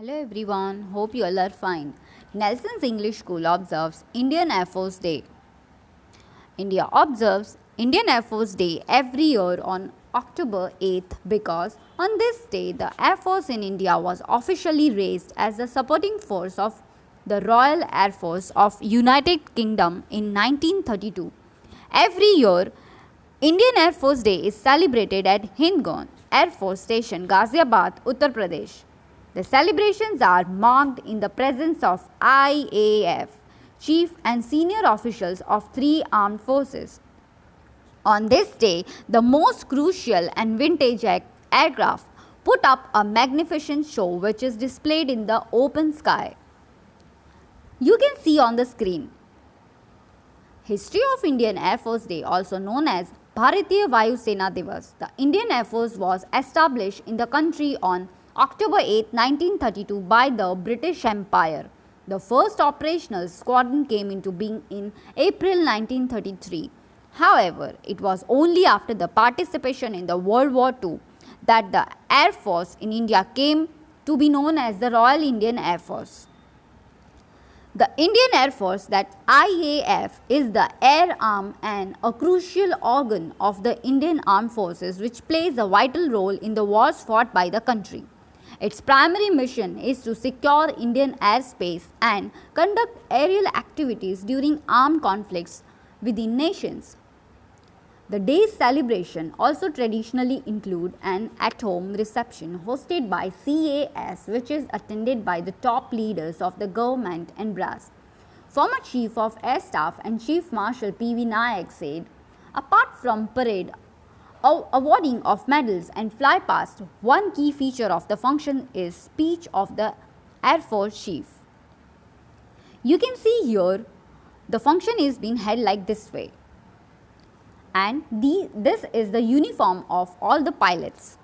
Hello everyone, hope you all are fine. Nelson's English School observes Indian Air Force Day. India observes Indian Air Force Day every year on October 8th because on this day the Air Force in India was officially raised as the supporting force of the Royal Air Force of United Kingdom in 1932. Every year, Indian Air Force Day is celebrated at Hindgon Air Force Station, Ghaziabad, Uttar Pradesh. The celebrations are marked in the presence of IAF chief and senior officials of three armed forces. On this day, the most crucial and vintage aircraft put up a magnificent show which is displayed in the open sky. You can see on the screen. History of Indian Air Force Day, also known as Bharatiya Vayu Sena Divas. The Indian Air Force was established in the country on October 8, 1932 by the British Empire. The first operational squadron came into being in April 1933. However, it was only after the participation in the World War II that the Air Force in India came to be known as the Royal Indian Air Force. The Indian Air Force, that IAF, is the air arm and a crucial organ of the Indian Armed Forces which plays a vital role in the wars fought by the country. Its primary mission is to secure Indian airspace and conduct aerial activities during armed conflicts within nations. The day's celebration also traditionally include an at-home reception hosted by CAS, which is attended by the top leaders of the government and brass. Former Chief of Air Staff and Chief Marshal P.V. Nayak said, apart from parade, awarding of medals and fly past, one key feature of the function is speech of the Air Force Chief. You can see here the function is being held like this way, and this is the uniform of all the pilots.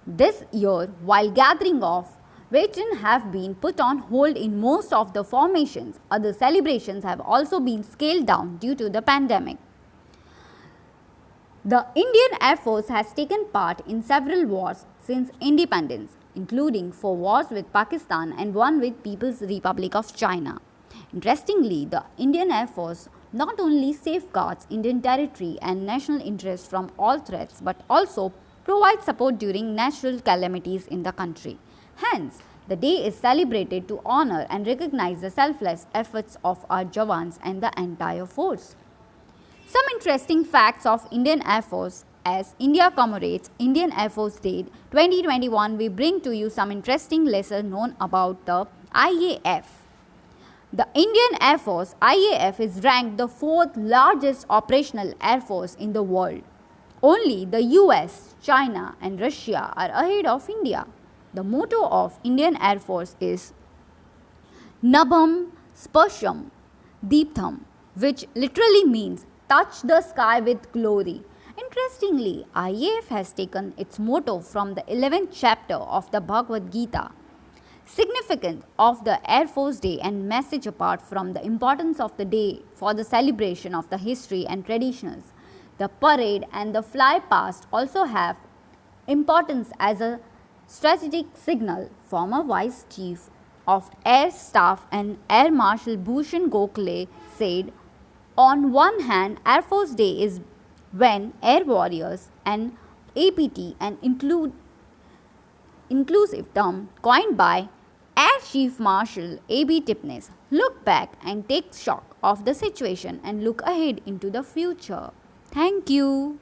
This year, while gathering of veterans have been put on hold in most of the formations, other celebrations have also been scaled down due to the pandemic. The Indian Air Force has taken part in several wars since independence, including 4 wars with Pakistan and 1 with People's Republic of China. Interestingly, the Indian Air Force not only safeguards Indian territory and national interests from all threats but also provides support during natural calamities in the country. Hence, the day is celebrated to honor and recognize the selfless efforts of our Jawans and the entire force. Some interesting facts of Indian Air Force. As India commemorates Indian Air Force Day 2021, we bring to you some interesting lesser known about the IAF. The Indian Air Force IAF is ranked the 4th largest operational air force in the world. Only the US, China and Russia are ahead of India. The motto of Indian Air Force is Nabham Sparsham Deeptham, which literally means touch the sky with glory. Interestingly, IAF has taken its motto from the 11th chapter of the Bhagavad Gita. Significance of the Air Force Day and message apart from the importance of the day for the celebration of the history and traditions, the parade and the fly past also have importance as a strategic signal. Former Vice Chief of Air Staff and Air Marshal Bhushan Gokhale said, on one hand, Air Force Day is when air warriors and APT, an inclusive term coined by Air Chief Marshal A.B. Tipnis, look back and take stock of the situation and look ahead into the future. Thank you.